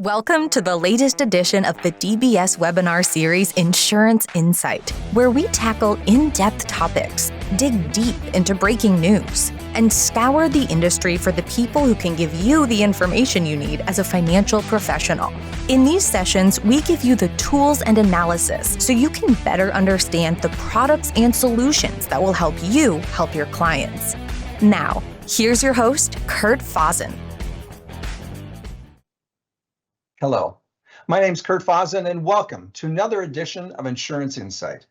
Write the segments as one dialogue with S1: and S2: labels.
S1: Welcome to the latest edition of the DBS webinar series Insurance Insight, where we tackle in-depth topics, dig deep into breaking news, and scour the industry for the people who can give you the information you need as a financial professional. In these sessions, we give you the tools and analysis so you can better understand the products and solutions that will help you help your clients. Now, here's your host, Kurt Fasen.
S2: Hello, my name's Kurt Fasen, and welcome to another edition of Insurance Insight.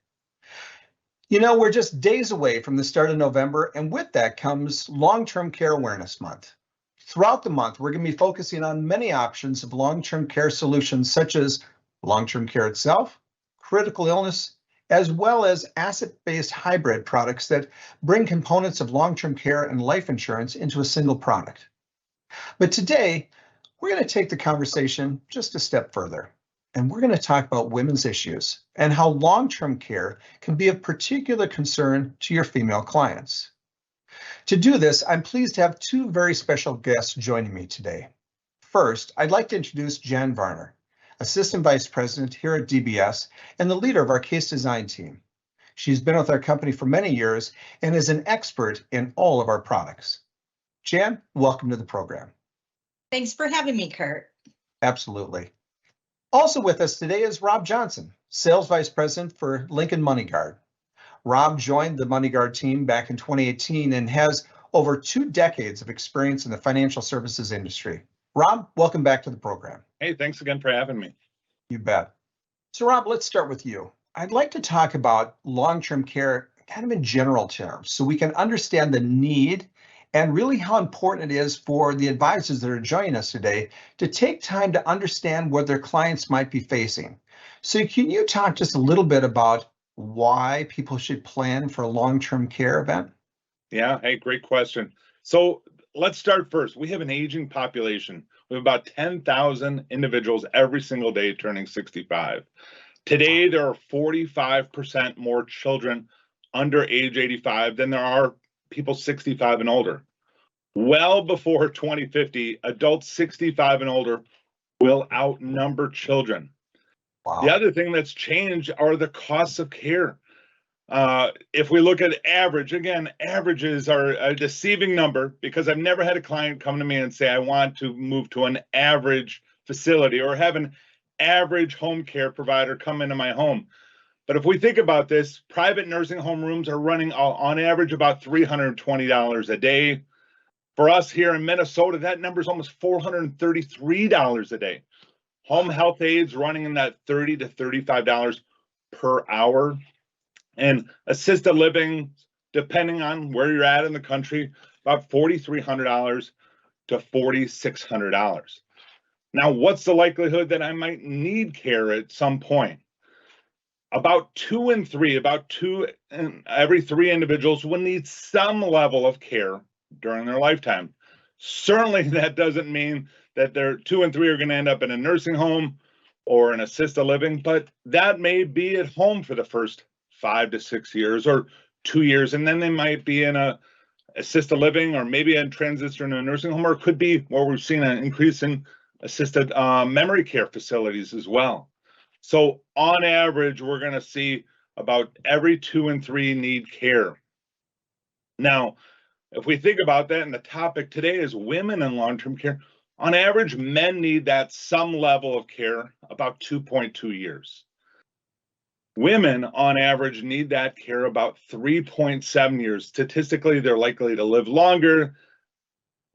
S2: You know, we're just days away from the start of November, and with that comes Long-Term Care Awareness Month. Throughout the month, we're going to be focusing on many options of long-term care solutions, such as long-term care itself, critical illness, as well as asset-based hybrid products that bring components of long-term care and life insurance into a single product. But today, we're going to take the conversation just a step further, and we're going to talk about women's issues and how long-term care can be of particular concern to your female clients. To do this, I'm pleased to have two very special guests joining me today. First, I'd like to introduce Jann Varner, Assistant Vice President here at DBS and the leader of our case design team. She's been with our company for many years and is an expert in all of our products. Jann, welcome to the program.
S3: Thanks for having me, Kurt.
S2: Absolutely. Also with us today is Rob Johnson, Sales Vice President for Lincoln MoneyGuard. Rob joined the MoneyGuard team back in 2018 and has over 2 decades of experience in the financial services industry. Rob, welcome back to the program.
S4: Hey, thanks again for having me.
S2: You bet. So Rob, let's start with you. I'd like to talk about long-term care kind of in general terms so we can understand the need and really how important it is for the advisors that are joining us today to take time to understand what their clients might be facing. So can you talk just a little bit about why people should plan for a long-term care event?
S4: Yeah, hey, great question. So let's start first. We have an aging population. We have about 10,000 individuals every single day turning 65. Today, there are 45% more children under age 85 than there are people 65 and older. Well before 2050, adults 65 and older will outnumber children. Wow. The other thing that's changed are the costs of care. If we look at average, again, averages are a deceiving number because I've never had a client come to me and say, I want to move to an average facility or have an average home care provider come into my home. But if we think about this, private nursing home rooms are running on average about $320 a day. For us here in Minnesota, that number is almost $433 a day. Home health aides running in that $30 to $35 per hour. And assisted living, depending on where you're at in the country, about $4,300 to $4,600. Now, what's the likelihood that I might need care at some point? About 2 in every 3 individuals will need some level of care during their lifetime. Certainly, that doesn't mean that 2 in 3 are going to end up in a nursing home or an assisted living, but that may be at home for the first 5 to 6 years or 2 years, and then they might be in a assisted living or maybe in transition to a nursing home, or it could be where we've seen an increase in assisted memory care facilities as well. So on average, we're going to see about every 2 in 3 need care. Now, if we think about that, and the topic today is women in long-term care, on average, men need that some level of care about 2.2 years. Women, on average, need that care about 3.7 years. Statistically, they're likely to live longer.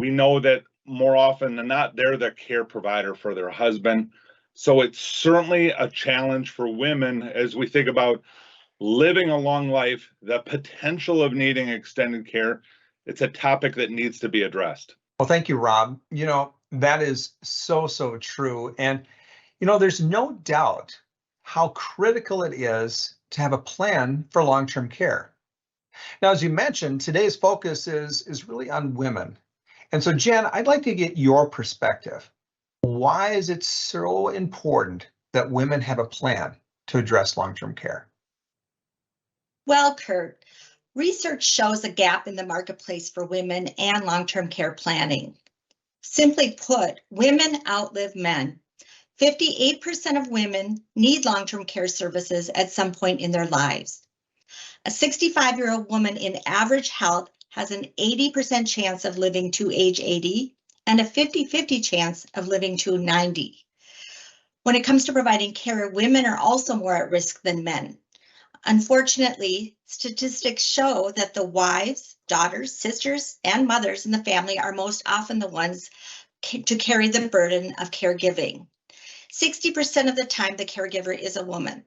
S4: We know that more often than not, they're the care provider for their husband. So it's certainly a challenge for women as we think about living a long life, the potential of needing extended care. It's a topic that needs to be addressed.
S2: Well, thank you, Rob. You know, that is so true. And, you know, there's no doubt how critical it is to have a plan for long-term care. Now, as you mentioned, today's focus is really on women. And so, Jann, I'd like to get your perspective. Why is it so important that women have a plan to address long-term care?
S3: Well, Kurt, research shows a gap in the marketplace for women and long-term care planning. Simply put, women outlive men. 58% of women need long-term care services at some point in their lives. A 65-year-old woman in average health has an 80% chance of living to age 80 and a 50-50 chance of living to 90. When it comes to providing care, women are also more at risk than men. Unfortunately, statistics show that the wives, daughters, sisters, and mothers in the family are most often the ones to carry the burden of caregiving. 60% of the time, the caregiver is a woman.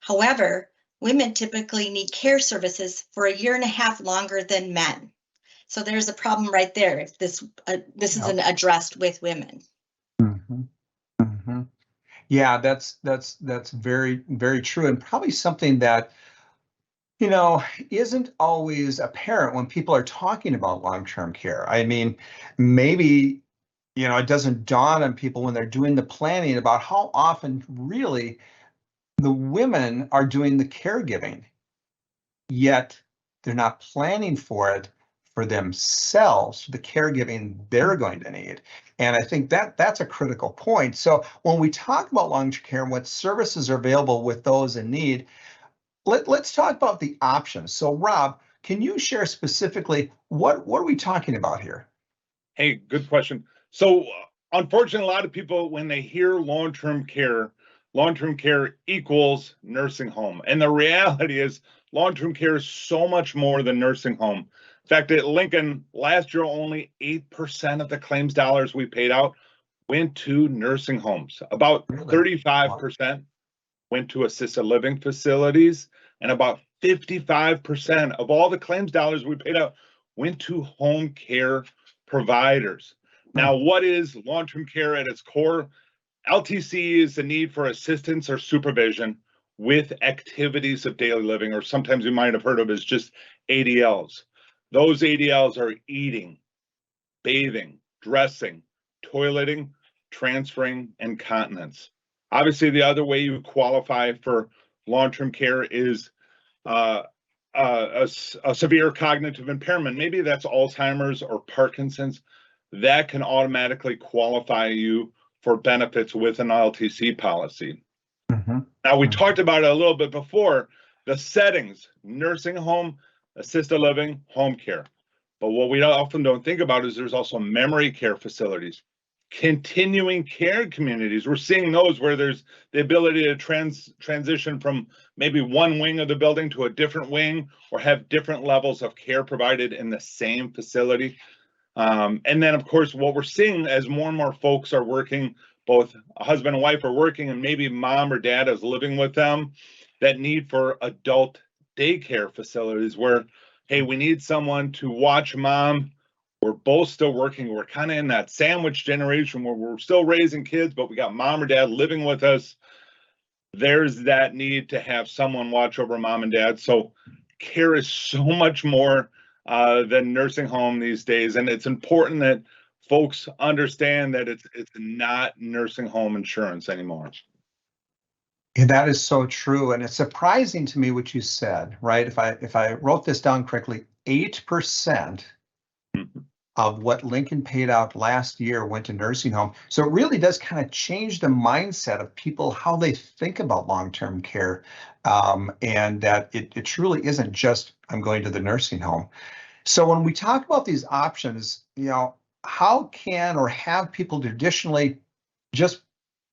S3: However, women typically need care services for 1.5 years longer than men. So there's a problem right there if this isn't addressed with women.
S2: Mm-hmm. Mm-hmm. Yeah, that's very, very true, and probably something that, you know, isn't always apparent when people are talking about long-term care. I mean, maybe, you know, it doesn't dawn on people when they're doing the planning about how often really the women are doing the caregiving, yet they're not planning for it for themselves, the caregiving they're going to need. And I think that that's a critical point. So when we talk about long-term care and what services are available with those in need, let's talk about the options. So Rob, can you share specifically what are we talking about here?
S4: Hey, good question. So unfortunately, a lot of people, when they hear long-term care equals nursing home. And the reality is long-term care is so much more than nursing home. In fact, at Lincoln, last year, only 8% of the claims dollars we paid out went to nursing homes. About 35% went to assisted living facilities, and about 55% of all the claims dollars we paid out went to home care providers. Now, what is long-term care at its core? LTC is the need for assistance or supervision with activities of daily living, or sometimes you might have heard of as just ADLs. Those ADLs are eating, bathing, dressing, toileting, transferring, and continence. Obviously, the other way you qualify for long-term care is a severe cognitive impairment. Maybe that's Alzheimer's or Parkinson's. That can automatically qualify you for benefits with an LTC policy. Mm-hmm. Now, we talked about it a little bit before, the settings, nursing home, assisted living, home care. But what we often don't think about is there's also memory care facilities, continuing care communities. We're seeing those where there's the ability to transition from maybe one wing of the building to a different wing, or have different levels of care provided in the same facility. And then, of course, what we're seeing as more and more folks are working, both a husband and wife are working, and maybe mom or dad is living with them, that need for adult daycare facilities where, hey, we need someone to watch mom. We're both still working. We're kind of in that sandwich generation where we're still raising kids, but we got mom or dad living with us. There's that need to have someone watch over mom and dad. So care is so much more than nursing home these days. And it's important that folks understand that it's not nursing home insurance anymore.
S2: Yeah, that is so true. And it's surprising to me what you said, right? If I wrote this down correctly, 8% of what Lincoln paid out last year went to nursing home. So it really does kind of change the mindset of people, how they think about long-term care, and that it truly isn't just, I'm going to the nursing home. So when we talk about these options, you know, how can or have people traditionally just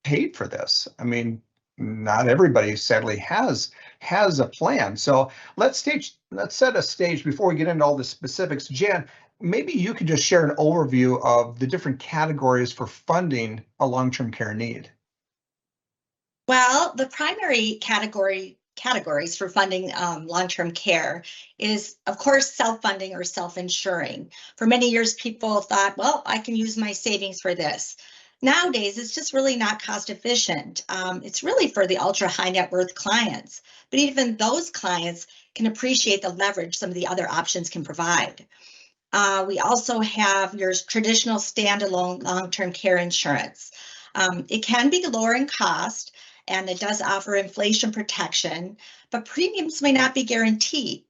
S2: paid for this? I mean, not everybody sadly has a plan. So let's set a stage before we get into all the specifics. Jann, maybe you could just share an overview of the different categories for funding a long-term care need.
S3: Well, the primary categories for funding long-term care is, of course, self-funding or self-insuring. For many years, people thought, well, I can use my savings for this. Nowadays, it's just really not cost efficient. It's really for the ultra high net worth clients, but even those clients can appreciate the leverage some of the other options can provide. We also have your traditional standalone long-term care insurance. It can be lower in cost, and it does offer inflation protection, but premiums may not be guaranteed.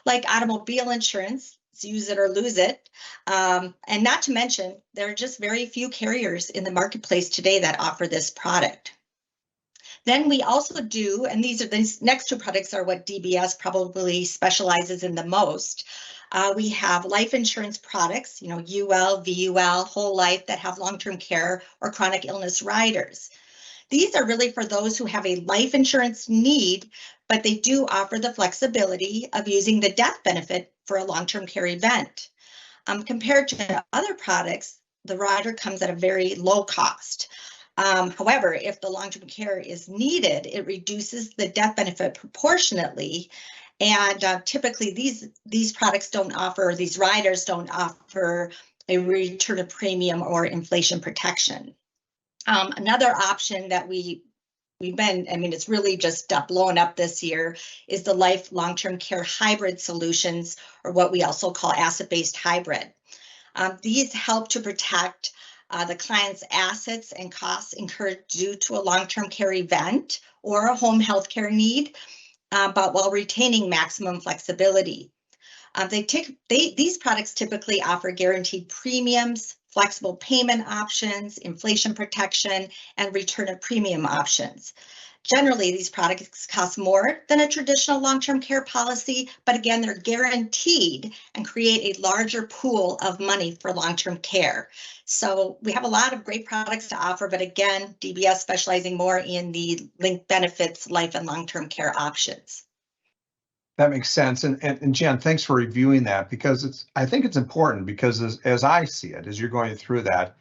S3: Like automobile insurance, It's use it or lose it. And not to mention, there are just very few carriers in the marketplace today that offer this product. Then we also do, and these next two products are what DBS probably specializes in the most. We have life insurance products, UL, VUL, whole life, that have long-term care or chronic illness riders. These are really for those who have a life insurance need, but they do offer the flexibility of using the death benefit for a long-term care event. Compared to other products, the rider comes at a very low cost. However, if the long-term care is needed, it reduces the death benefit proportionately. And typically these products don't offer, these riders don't offer a return of premium or inflation protection. Another option that we've been, it's really just blowing up this year, is the life long-term care hybrid solutions, or what we also call asset-based hybrid. These help to protect the client's assets and costs incurred due to a long-term care event or a home health care need, but while retaining maximum flexibility. These products typically offer guaranteed premiums, flexible payment options, inflation protection, and return of premium options. Generally, these products cost more than a traditional long-term care policy, but again, they're guaranteed and create a larger pool of money for long-term care. So we have a lot of great products to offer, but again, DBS specializing more in the linked benefits, life and long-term care options.
S2: That makes sense. And Jen, thanks for reviewing that, because I think it's important, because as I see it, as you're going through that,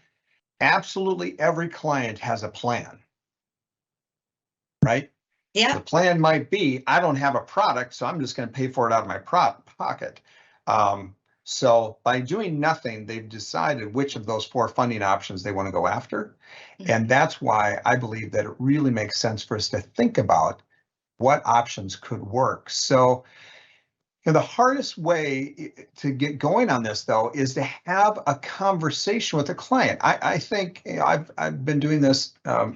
S2: absolutely every client has a plan, right?
S3: Yeah.
S2: The plan might be, I don't have a product, so I'm just going to pay for it out of my pocket. So by doing nothing, they've decided which of those 4 funding options they want to go after. Mm-hmm. And that's why I believe that it really makes sense for us to think about what options could work. So the hardest way to get going on this, though, is to have a conversation with a client. I think I've been doing this a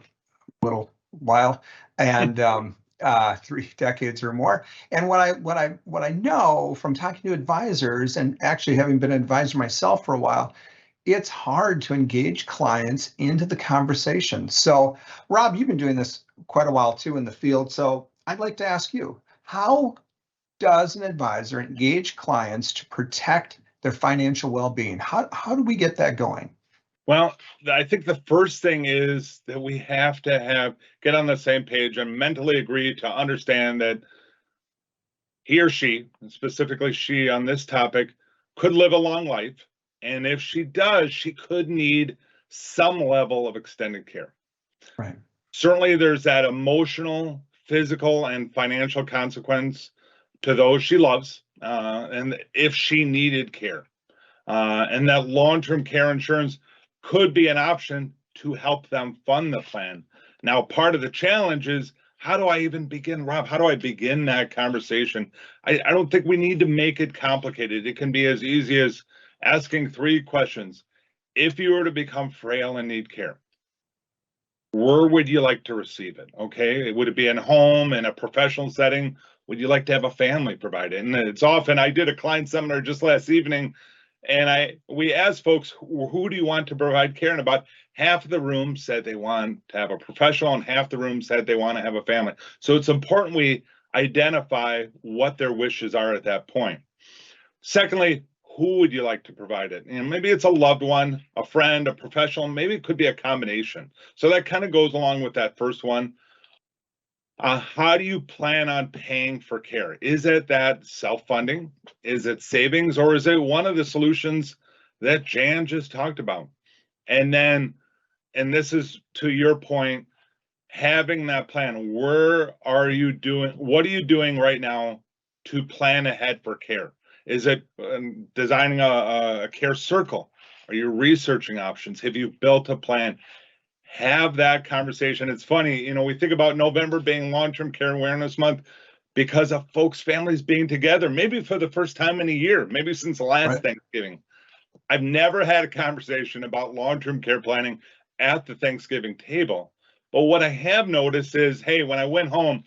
S2: little while, and 3 decades or more. And what I know from talking to advisors, and actually having been an advisor myself for a while, it's hard to engage clients into the conversation. So, Rob, you've been doing this quite a while too in the field. So I'd like to ask you, how does an advisor engage clients to protect their financial well-being? How do we get that going?
S4: Well, I think the first thing is that we have to get on the same page and mentally agree to understand that he or she, and specifically she on this topic, could live a long life. And if she does, she could need some level of extended care.
S2: Right.
S4: Certainly there's that emotional, physical, and financial consequence to those she loves, and if she needed care. And that long-term care insurance could be an option to help them fund the plan. Now, part of the challenge is, how do I even begin, Rob? How do I begin that conversation? I don't think we need to make it complicated. It can be as easy as asking 3 questions. If you were to become frail and need care, where would you like to receive it? Okay, would it be in a home, in a professional setting? Would you like to have a family provided? And it's often, I did a client seminar just last evening, and we asked folks, who do you want to provide care? And about half of the room said they want to have a professional, and half the room said they want to have a family. So it's important we identify what their wishes are at that point. Secondly, who would you like to provide it? And maybe it's a loved one, a friend, a professional, maybe it could be a combination. So that kind of goes along with that first one. How do you plan on paying for care? Is it that self-funding? Is it savings? Or is it one of the solutions that Jann just talked about? And then, and this is to your point, having that plan. What are you doing right now to plan ahead for care? Is it designing a care circle? Are you researching options? Have you built a plan? Have that conversation. It's funny, we think about November being Long-Term Care Awareness Month because of folks' families being together, maybe for the first time in a year, maybe since the last Thanksgiving. I've never had a conversation about long-term care planning at the Thanksgiving table. But what I have noticed is, hey, when I went home,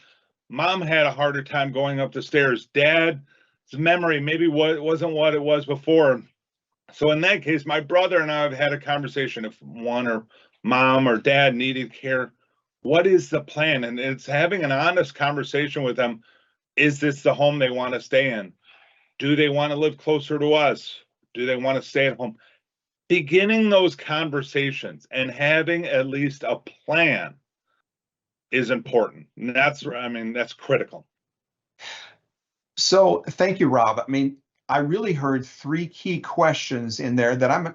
S4: Mom had a harder time going up the stairs. Dad memory maybe wasn't what it was before. So in that case, my brother and I have had a conversation. If one or mom or dad needed care, what is the plan? And it's having an honest conversation with them. Is this the home they want to stay in? Do they want to live closer to us? Do they want to stay at home? Beginning those conversations and having at least a plan is important. And that's critical.
S2: So thank you, Rob. I mean, I really heard three key questions in there that I'm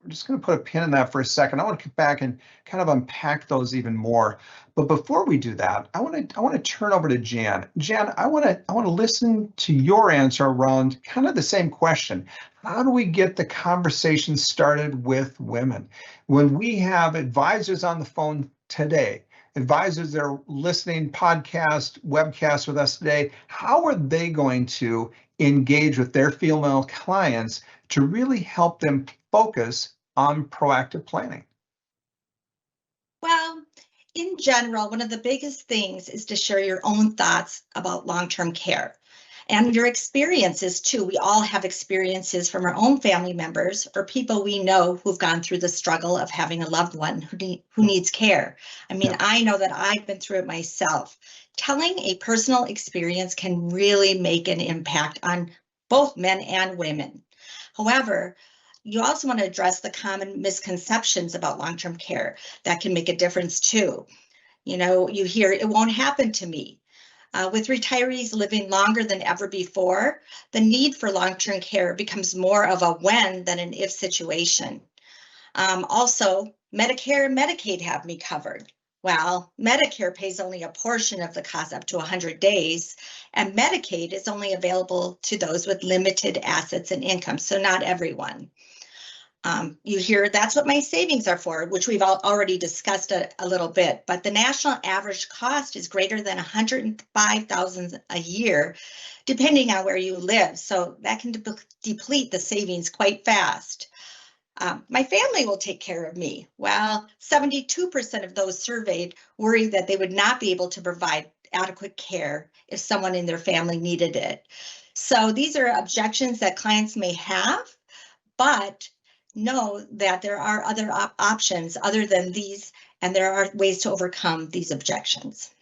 S2: just going to put a pin in that for a second. I want to come back and kind of unpack those even more. But before we do that, I want to turn over to Jann. Jann, I want to listen to your answer around kind of the same question. How do we get the conversation started with women? When we have advisors on the phone today, advisors that are listening podcast, webcast with us today, how are they going to engage with their female clients to really help them focus on proactive planning?
S3: Well, in general, one of the biggest things is to share your own thoughts about long-term care and your experiences too. We all have experiences from our own family members or people we know who've gone through the struggle of having a loved one who needs care. I mean, I know that I've been through it myself. Telling a personal experience can really make an impact on both men and women. However, you also want to address the common misconceptions about long-term care that can make a difference too. You know, you hear, it won't happen to me. With retirees living longer than ever before, the need for long-term care becomes more of a when than an if situation. Also, Medicare and Medicaid have me covered. Well, Medicare pays only a portion of the cost up to 100 days, and Medicaid is only available to those with limited assets and income, so not everyone. You hear that's what my savings are for, which we've already discussed a little bit, but the national average cost is greater than $105,000 a year, depending on where you live. So that can deplete the savings quite fast. My family will take care of me. Well, 72% of those surveyed worry that they would not be able to provide adequate care if someone in their family needed it. So these are objections that clients may have, but know that there are other options other than these, and there are ways to overcome these objections.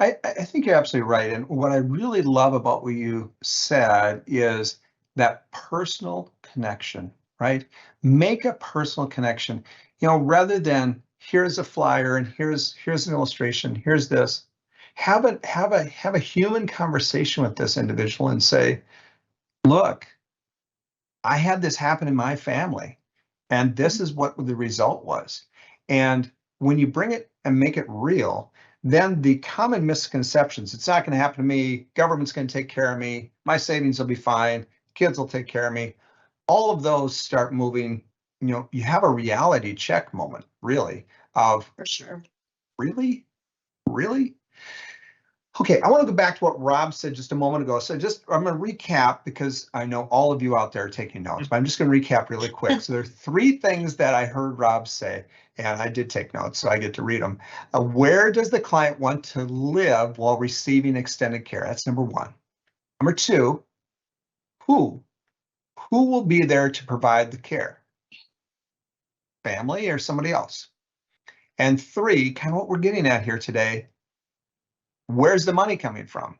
S2: I think you're absolutely right. And what I really love about what you said is that personal connection, right? Make a personal connection, you know, rather than here's a flyer and here's an illustration, here's this. Have a human conversation with this individual and say, look, I had this happen in my family, and this is what the result was. And when you bring it and make it real, then the common misconceptions, it's not going to happen to me, government's going to take care of me, my savings will be fine, kids will take care of me, all of those start moving. You know, you have a reality check moment, really, of
S3: For sure.
S2: Really? Okay, I want to go back to what Rob said just a moment ago. So I'm going to recap because I know all of you out there are taking notes, but I'm just going to recap really quick. So there are three things that I heard Rob say, and I did take notes, so I get to read them. Where does the client want to live while receiving extended care? That's number one. Number two, who will be there to provide the care? Family or somebody else? And three, kind of what we're getting at here today, where's the money coming from?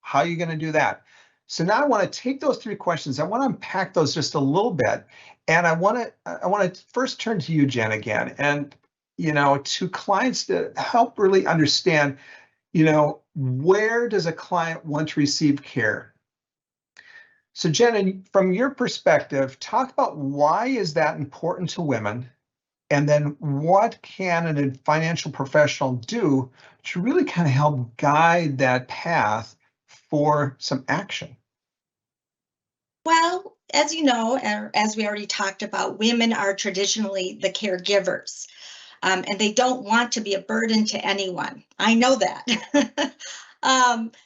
S2: How are you going to do that? So now I want to take those three questions. I want to unpack those just a little bit. And I want to first turn to you, Jann, again, and, you know, to clients to help really understand, you know, where does a client want to receive care? So Jann, from your perspective, talk about why is that important to women? And then what can a financial professional do to really kind of help guide that path for some action?
S3: Well, as you know, as we already talked about, women are traditionally the caregivers, and they don't want to be a burden to anyone. I know that.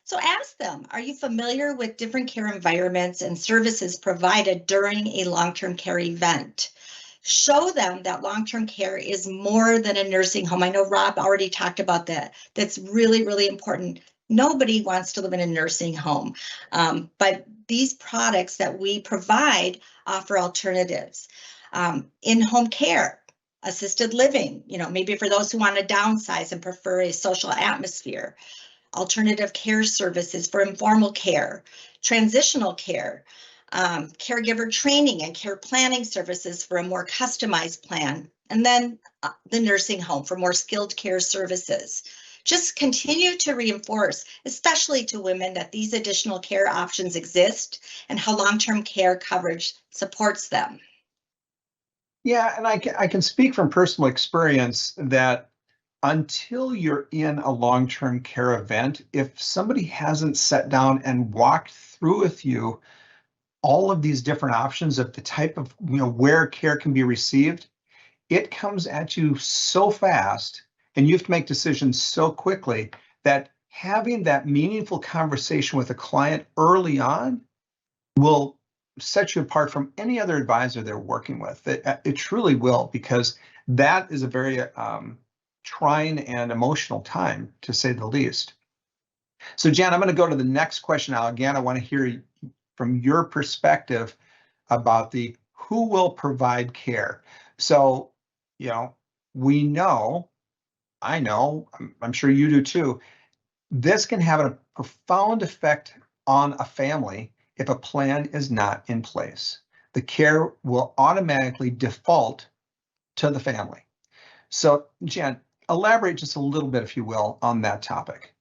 S3: So ask them, are you familiar with different care environments and services provided during a long-term care event? Show them that long-term care is more than a nursing home. I know Rob already talked about that. That's really, really important. Nobody wants to live in a nursing home, but these products that we provide offer alternatives. In-home care, assisted living, maybe for those who want to downsize and prefer a social atmosphere, alternative care services for informal care, transitional care, caregiver training and care planning services for a more customized plan, and then the nursing home for more skilled care services. Just continue to reinforce, especially to women, that these additional care options exist and how long-term care coverage supports them.
S2: Yeah, and I can speak from personal experience that until you're in a long-term care event, if somebody hasn't sat down and walked through with you all of these different options of the type of, where care can be received, it comes at you so fast and you have to make decisions so quickly that having that meaningful conversation with a client early on will set you apart from any other advisor they're working with. It truly will, because that is a very trying and emotional time, to say the least. So Jann, I'm going to go to the next question now. Again, I want to hear from your perspective about the who will provide care. So, we know, I know, I'm sure you do too, this can have a profound effect on a family if a plan is not in place. The care will automatically default to the family. So Jann, elaborate just a little bit, if you will, on that topic.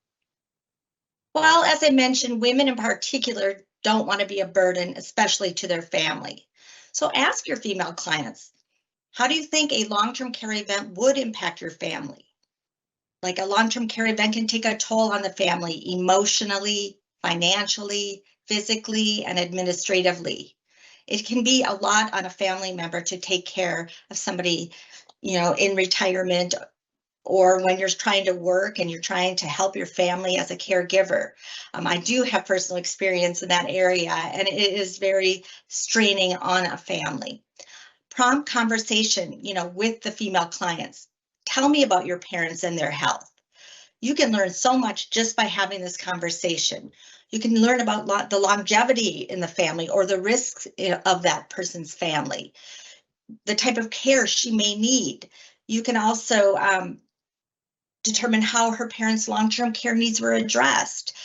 S3: Well, as I mentioned, women in particular don't want to be a burden, especially to their family. So ask your female clients, how do you think a long-term care event would impact your family? Like, a long-term care event can take a toll on the family emotionally, financially, physically, and administratively. It can be a lot on a family member to take care of somebody, in retirement, or when you're trying to work and you're trying to help your family as a caregiver. I do have personal experience in that area, and it is very straining on a family. Prompt conversation, with the female clients. Tell me about your parents and their health. You can learn so much just by having this conversation. You can learn about the longevity in the family or the risks of that person's family, the type of care she may need. You can also determine how her parents' long-term care needs were addressed.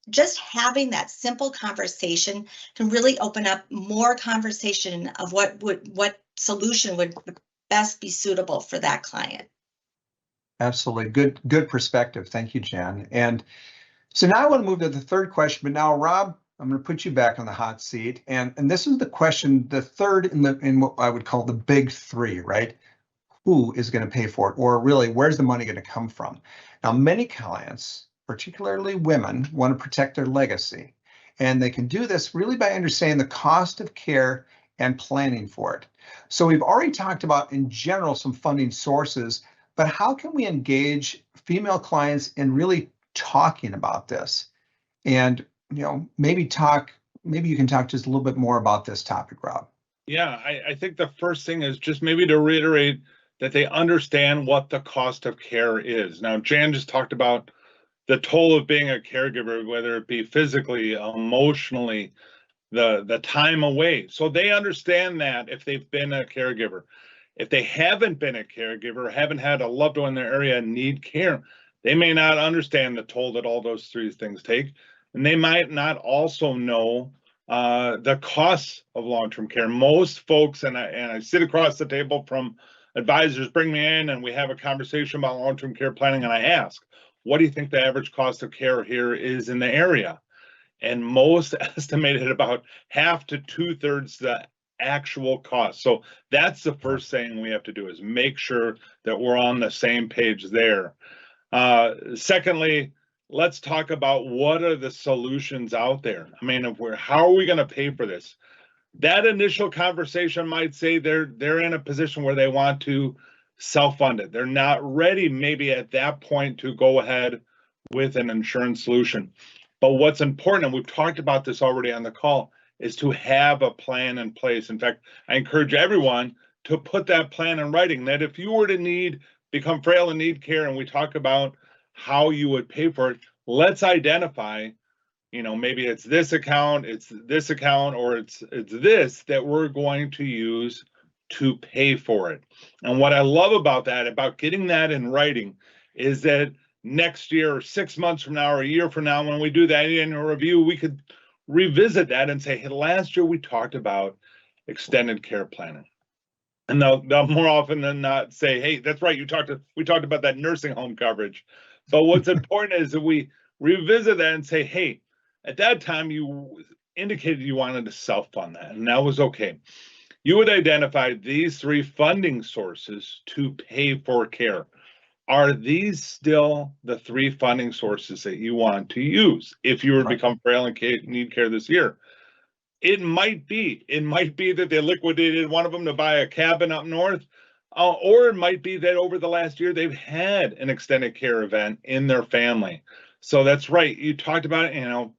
S3: Just having that simple conversation can really open up more conversation of what solution would best be suitable for that client.
S2: Absolutely. Good perspective. Thank you, Jann. And so now I want to move to the third question, but now, Rob, I'm going to put you back on the hot seat. And this is the question, the third in what I would call the big three, right? Who is going to pay for it? Or really, where's the money going to come from? Now, many clients, particularly women, want to protect their legacy. And they can do this really by understanding the cost of care and planning for it. So we've already talked about, in general, some funding sources, but how can we engage female clients in really talking about this? And, maybe you can talk just a little bit more about this topic, Rob.
S4: Yeah, I think the first thing is just maybe to reiterate that they understand what the cost of care is. Now, Jann just talked about the toll of being a caregiver, whether it be physically, emotionally, the time away. So they understand that if they've been a caregiver. If they haven't been a caregiver, haven't had a loved one in their area and need care, they may not understand the toll that all those three things take. And they might not also know the costs of long-term care. Most folks, and I sit across the table from advisors, bring me in and we have a conversation about long-term care planning, and I ask, what do you think the average cost of care here is in the area? And most estimated about half to 2/3 the actual cost. So that's the first thing we have to do, is make sure that we're on the same page there. Secondly, let's talk about what are the solutions out there. I mean, how are we going to pay for this? That initial conversation might say they're in a position where they want to self-fund it. They're not ready maybe at that point to go ahead with an insurance solution. But what's important, and we've talked about this already on the call, is to have a plan in place. In fact, I encourage everyone to put that plan in writing, that if you were to become frail and need care, and we talk about how you would pay for it, let's identify maybe it's this account, or it's this that we're going to use to pay for it. And what I love about that, about getting that in writing, is that next year or 6 months from now or a year from now, when we do that annual review, we could revisit that and say, hey, last year we talked about extended care planning. And they'll more often than not say, hey, that's right, we talked about that nursing home coverage. But what's important is that we revisit that and say, hey, at that time you indicated you wanted to self-fund that, and that was okay. You would identify these 3 funding sources to pay for care. Are these still the 3 funding sources that you want to use if you were to become frail and need care this year? It might be that they liquidated one of them to buy a cabin up north, or it might be that over the last year they've had an extended care event in their family. So that's right. You talked about it.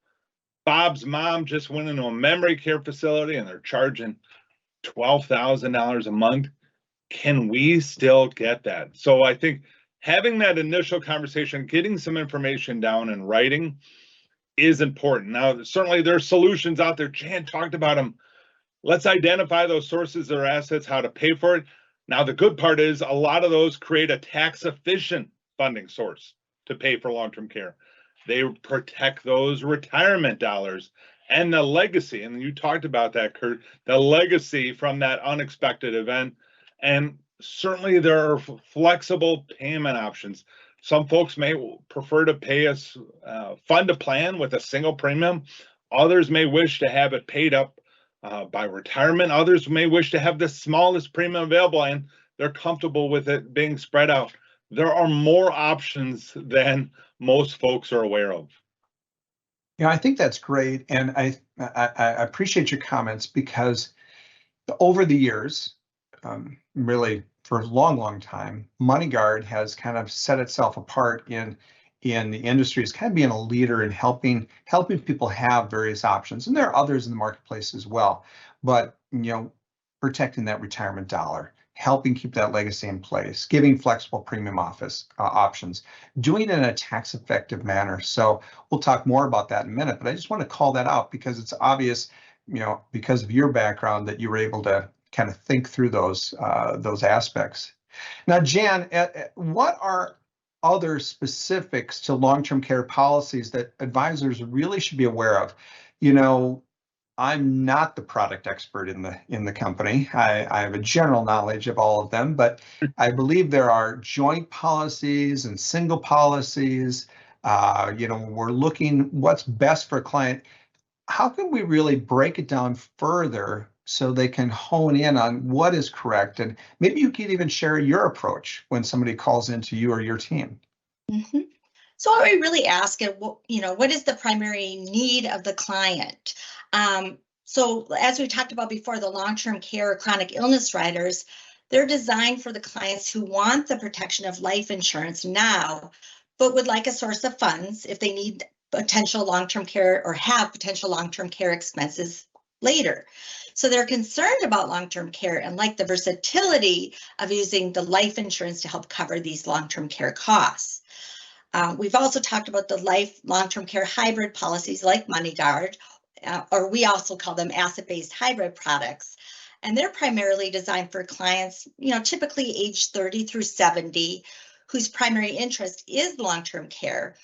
S4: Bob's mom just went into a memory care facility and they're charging $12,000 a month. Can we still get that? So I think having that initial conversation, getting some information down in writing is important. Now, certainly there's solutions out there. Jann talked about them. Let's identify those sources of assets, how to pay for it. Now, the good part is a lot of those create a tax efficient funding source to pay for long-term care. They protect those retirement dollars and the legacy. And you talked about that, Kurt, the legacy from that unexpected event. And certainly there are flexible payment options. Some folks may prefer to pay us, fund a plan with a single premium. Others may wish to have it paid up by retirement. Others may wish to have the smallest premium available, and they're comfortable with it being spread out. There are more options than most folks are aware of.
S2: Yeah, I think that's great, and I appreciate your comments, because over the years, really for a long time, MoneyGuard has kind of set itself apart in the industry as kind of being a leader in helping people have various options, and there are others in the marketplace as well. But protecting that retirement dollar, helping keep that legacy in place, giving flexible premium options, doing it in a tax-effective manner. So we'll talk more about that in a minute, but I just want to call that out because it's obvious, because of your background, that you were able to kind of think through those aspects. Now, Jann, what are other specifics to long-term care policies that advisors really should be aware of? I'm not the product expert in the company. I have a general knowledge of all of them, but I believe there are joint policies and single policies. We're looking what's best for a client. How can we really break it down further so they can hone in on what is correct? And maybe you can even share your approach when somebody calls into you or your team.
S3: Mm-hmm. So what we really ask is, what is the primary need of the client? So as we talked about before, the long-term care or chronic illness riders, they're designed for the clients who want the protection of life insurance now, but would like a source of funds if they need potential long-term care or have potential long-term care expenses later. So they're concerned about long-term care and like the versatility of using the life insurance to help cover these long-term care costs. We've also talked about the long-term care hybrid policies like MoneyGuard, or we also call them asset-based hybrid products. And they're primarily designed for clients, typically age 30 through 70, whose primary interest is long-term care.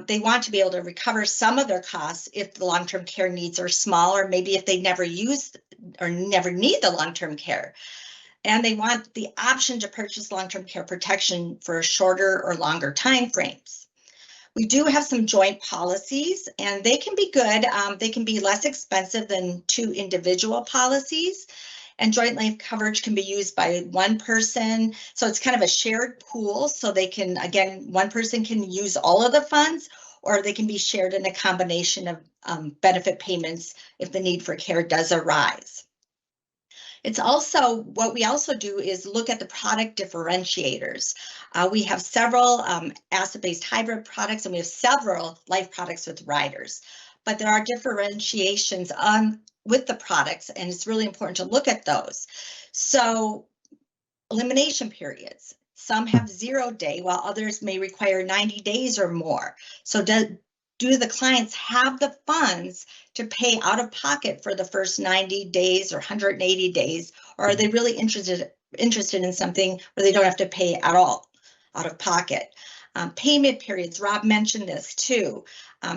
S3: They want to be able to recover some of their costs if the long-term care needs are small, or maybe if they never use or never need the long-term care. And they want the option to purchase long-term care protection for shorter or longer time frames. We do have some joint policies, and they can be good. They can be less expensive than 2 individual policies, and joint life coverage can be used by one person. So it's kind of a shared pool. So they can, again, one person can use all of the funds, or they can be shared in a combination of benefit payments if the need for care does arise. It's also, what we also do is look at the product differentiators. We have several asset-based hybrid products, and we have several life products with riders, but there are differentiations with the products, and it's really important to look at those. So elimination periods, some have 0 day, while others may require 90 days or more. So do the clients have the funds to pay out of pocket for the first 90 days or 180 days? Or are they really interested in something where they don't have to pay at all out of pocket? Payment periods, Rob mentioned this too.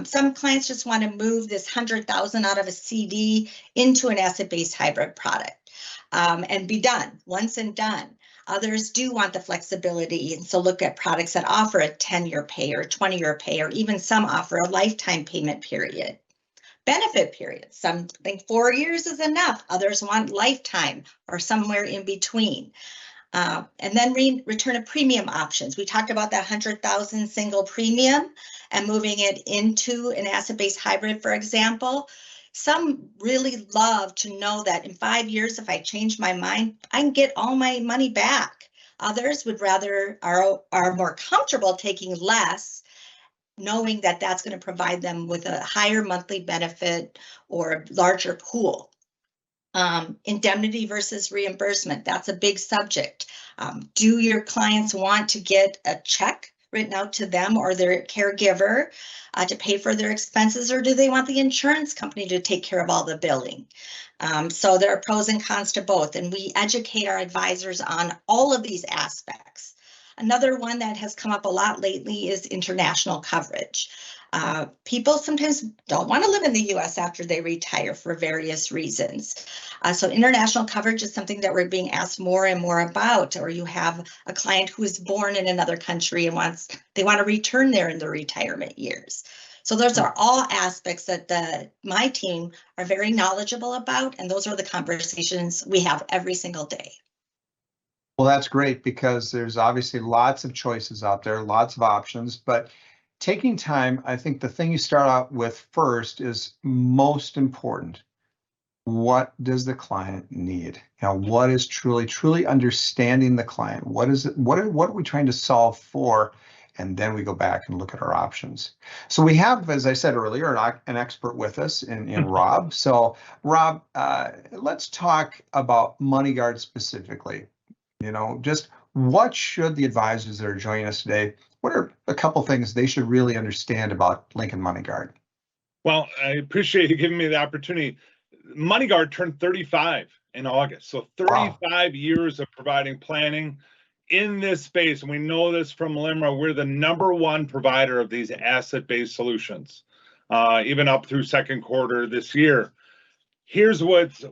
S3: Some clients just want to move this 100,000 out of a CD into an asset-based hybrid product and be done, once and done. Others do want the flexibility, and so look at products that offer a 10-year pay or 20-year pay, or even some offer a lifetime payment period. Benefit periods, some think 4 years is enough, others want lifetime or somewhere in between. And then return of premium options. We talked about that 100,000 single premium and moving it into an asset-based hybrid, for example. Some really love to know that in 5 years, if I change my mind, I can get all my money back. Others would rather are more comfortable taking less, knowing that that's going to provide them with a higher monthly benefit or a larger pool. Indemnity versus reimbursement, that's a big subject. Do your clients want to get a check written out to them or their caregiver to pay for their expenses, or do they want the insurance company to take care of all the billing? So there are pros and cons to both, and we educate our advisors on all of these aspects. Another one that has come up a lot lately is international coverage. People sometimes don't want to live in the US after they retire for various reasons. So international coverage is something that we're being asked more and more about, or you have a client who is born in another country and they want to return there in their retirement years. So those are all aspects that my team are very knowledgeable about, and those are the conversations we have every single day.
S2: Well, that's great, because there's obviously lots of choices out there, lots of options, but taking time, I think the thing you start out with first is most important. What does the client need? What is truly understanding the client? What is it? What are we trying to solve for? And then we go back and look at our options. So we have, as I said earlier, an expert with us in Rob. So Rob, let's talk about MoneyGuard specifically. Just what should the advisors that are joining us today, what are a couple things they should really understand about Lincoln MoneyGuard?
S4: Well, I appreciate you giving me the opportunity. MoneyGuard turned 35 in August. So 35 years of providing planning in this space. And we know this from LIMRA, we're the #1 provider of these asset-based solutions, even up through second quarter this year. Here's what's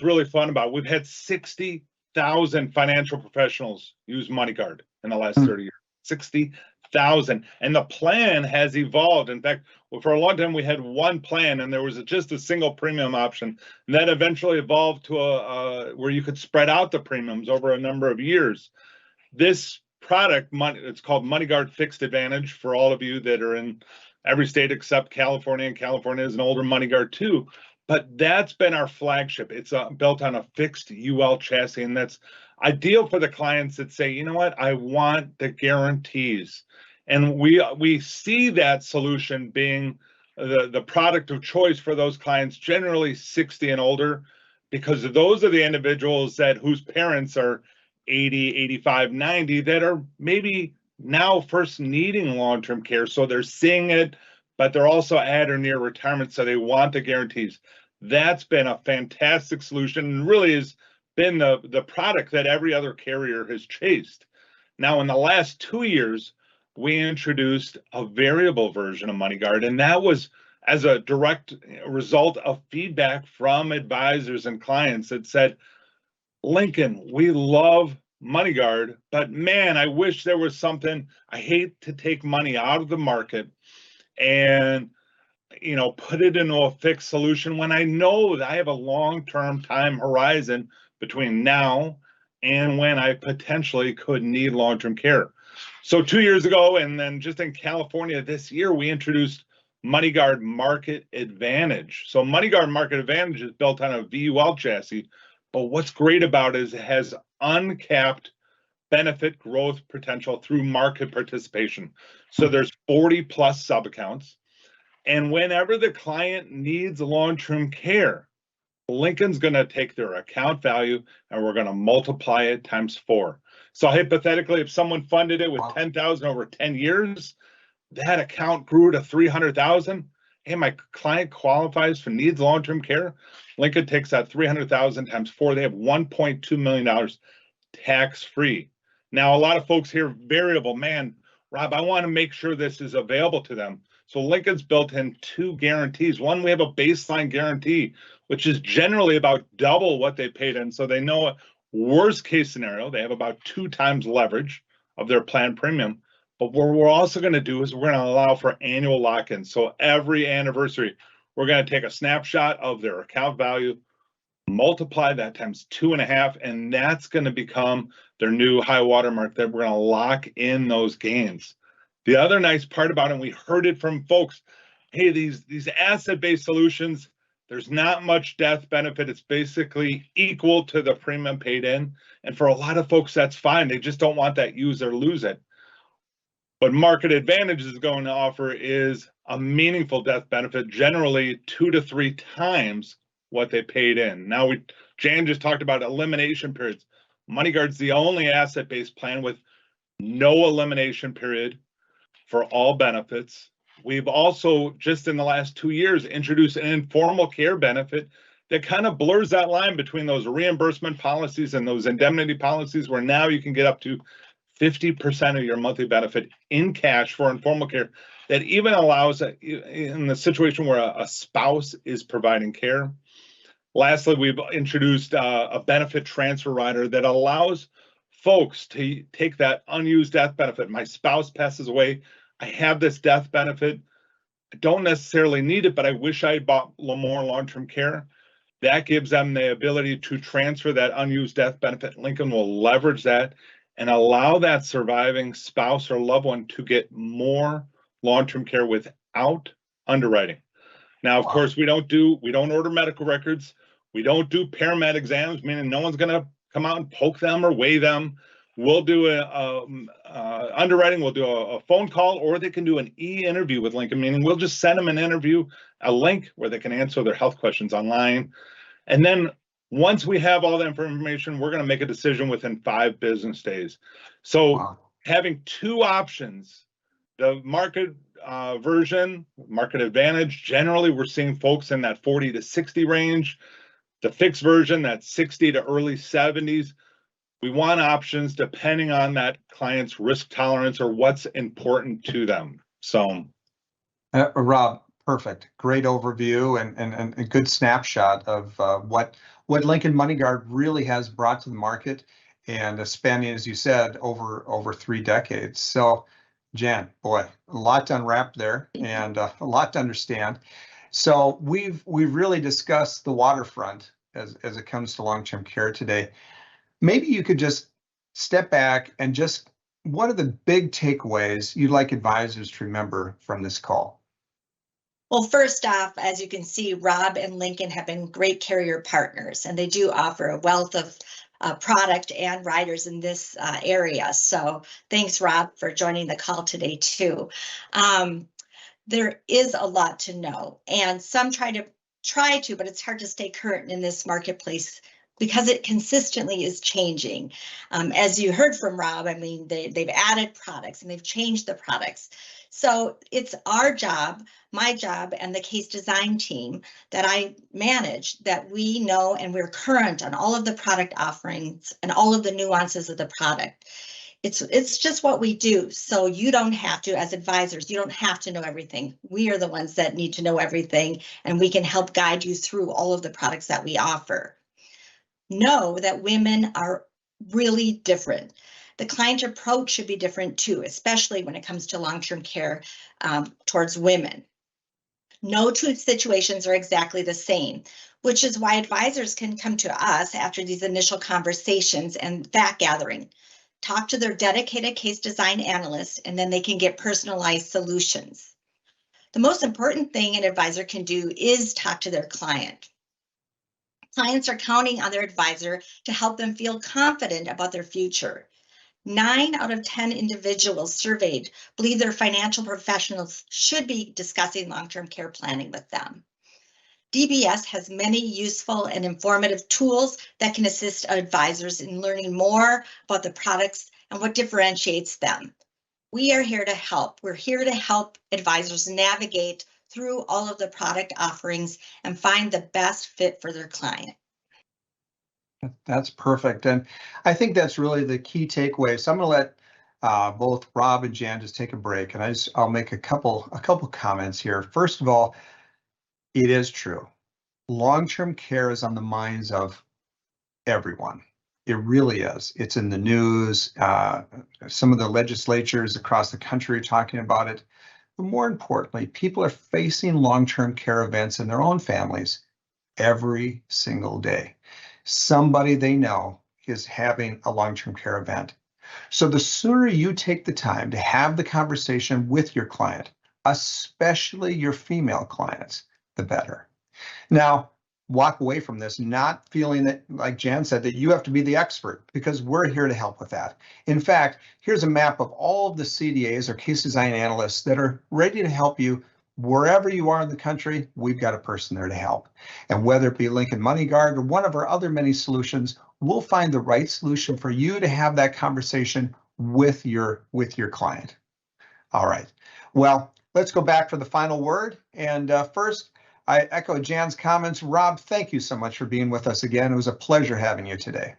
S4: really fun about it. We've had 60,000 financial professionals use MoneyGuard in the last 30 years. 60,000, and the plan has evolved. In fact, for a long time we had one plan, and there was just a single premium option, and that eventually evolved to where you could spread out the premiums over a number of years. This product, it's called MoneyGuard Fixed Advantage, for all of you that are in every state except California, and California is an older MoneyGuard too. But that's been our flagship. It's built on a fixed UL chassis, and that's ideal for the clients that say, you know what, I want the guarantees. And we see that solution being the product of choice for those clients, generally 60 and older, because those are the individuals whose parents are 80, 85, 90, that are maybe now first needing long-term care. So they're seeing it, but they're also at or near retirement, so they want the guarantees. That's been a fantastic solution, and really has been the product that every other carrier has chased. Now, in the last 2 years, we introduced a variable version of MoneyGuard, and that was as a direct result of feedback from advisors and clients that said, Lincoln, we love MoneyGuard, but man, I wish there was something. I hate to take money out of the market and put it into a fixed solution when I know that I have a long-term time horizon between now and when I potentially could need long-term care. So 2 years ago, and then just in California this year, we introduced MoneyGuard Market Advantage. So MoneyGuard Market Advantage is built on a VUL chassis, but what's great about it is it has uncapped benefit growth potential through market participation. So there's 40 plus sub-accounts. And whenever the client needs long-term care, Lincoln's going to take their account value and we're going to multiply it times 4. So hypothetically, if someone funded it with $10,000 over 10 years, that account grew to 300,000. Hey, my client qualifies for needs long-term care. Lincoln takes that 300,000 times 4. They have $1.2 million tax-free. Now, a lot of folks hear variable. Man, Rob, I want to make sure this is available to them. So Lincoln's built in 2 guarantees. One, we have a baseline guarantee, which is generally about double what they paid in. So they know a worst case scenario, they have about 2 times leverage of their planned premium. But what we're also going to do is we're going to allow for annual lock-in. So every anniversary, we're going to take a snapshot of their account value, multiply that times 2.5, and that's going to become their new high water mark that we're going to lock in those gains. The other nice part about it, and we heard it from folks, hey, these asset-based solutions, there's not much death benefit. It's basically equal to the premium paid in. And for a lot of folks, that's fine. They just don't want that use or lose it. What Market Advantage is going to offer is a meaningful death benefit, generally 2 to 3 times what they paid in. Now, Jann just talked about elimination periods. MoneyGuard's the only asset-based plan with no elimination period for all benefits. We've also, just in the last 2 years, introduced an informal care benefit that kind of blurs that line between those reimbursement policies and those indemnity policies, where now you can get up to 50% of your monthly benefit in cash for informal care. That even allows, in the situation where a spouse is providing care. Lastly, we've introduced a benefit transfer rider that allows folks to take that unused death benefit. My spouse passes away. I have this death benefit. I don't necessarily need it, but I wish I had bought more long-term care. That gives them the ability to transfer that unused death benefit. Lincoln will leverage that and allow that surviving spouse or loved one to get more long-term care without underwriting. Now, of course, we don't order medical records. We don't do paramed exams, meaning no one's going to come out and poke them or weigh them. We'll do underwriting. We'll do a phone call, or they can do an e-interview with Lincoln, meaning we'll just send them an interview, a link where they can answer their health questions online. And then once we have all that information, we're going to make a decision within 5 business days. So having 2 options, the market version, Market Advantage, generally we're seeing folks in that 40 to 60 range. The fixed version, that 60 to early 70s. We want options depending on that client's risk tolerance or what's important to them. So,
S2: Rob, perfect, great overview and a good snapshot of what Lincoln MoneyGuard really has brought to the market, and spanning, as you said, over 3 decades. So, Jann, boy, a lot to unwrap there and a lot to understand. So we've really discussed the waterfront as it comes to long-term care today. Maybe you could just step back and just, what are the big takeaways you'd like advisors to remember from this call?
S3: Well, first off, as you can see, Rob and Lincoln have been great carrier partners, and they do offer a wealth of product and riders in this area. So thanks, Rob, for joining the call today too. There is a lot to know, and some try to, but it's hard to stay current in this marketplace because it consistently is changing. As you heard from Rob, I mean, they've added products and they've changed the products. So it's our job, my job, and the case design team that I manage, that we know and we're current on all of the product offerings and all of the nuances of the product. It's just what we do. So you don't have to, as advisors, you don't have to know everything. We are the ones that need to know everything, and we can help guide you through all of the products that we offer. Know that women are really different. The client approach should be different too, especially when it comes to long-term care towards women. No 2 situations are exactly the same, which is why advisors can come to us after these initial conversations and fact gathering. Talk to their dedicated case design analyst, and then they can get personalized solutions. The most important thing an advisor can do is talk to their client. Clients are counting on their advisor to help them feel confident about their future. 9 out of 10 individuals surveyed believe their financial professionals should be discussing long-term care planning with them. DBS has many useful and informative tools that can assist advisors in learning more about the products and what differentiates them. We are here to help. We're here to help advisors navigate through all of the product offerings and find the best fit for their client.
S2: That's perfect. And I think that's really the key takeaway. So I'm going to let both Rob and Jann just take a break, and I'll make a couple comments here. First of all, it is true. Long-term care is on the minds of everyone. It really is. It's in the news. Some of the legislatures across the country are talking about it. But more importantly, people are facing long-term care events in their own families every single day. Somebody they know is having a long-term care event. So the sooner you take the time to have the conversation with your client, especially your female clients, the better. Now, walk away from this not feeling that, like Jann said, that you have to be the expert, because we're here to help with that. In fact, here's a map of all of the CDAs or case design analysts that are ready to help you wherever you are in the country. We've got a person there to help. And whether it be Lincoln MoneyGuard or one of our other many solutions, we'll find the right solution for you to have that conversation with your client. All right. Well, let's go back for the final word. And first, I echo Jann's comments. Rob, thank you so much for being with us again. It was a pleasure having you today.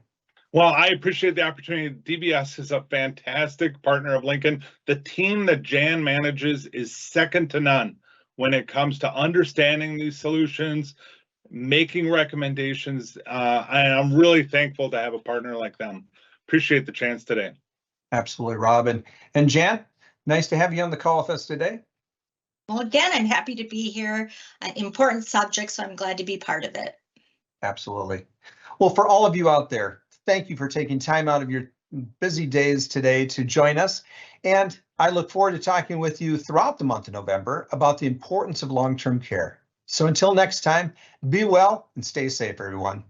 S4: Well, I appreciate the opportunity. DBS is a fantastic partner of Lincoln. The team that Jann manages is second to none when it comes to understanding these solutions, making recommendations, and I'm really thankful to have a partner like them. Appreciate the chance today.
S2: Absolutely, Rob. And Jann, nice to have you on the call with us today.
S3: Well, again, I'm happy to be here. Important subject, so I'm glad to be part of it.
S2: Absolutely. Well, for all of you out there, thank you for taking time out of your busy days today to join us. And I look forward to talking with you throughout the month of November about the importance of long-term care. So until next time, be well and stay safe, everyone.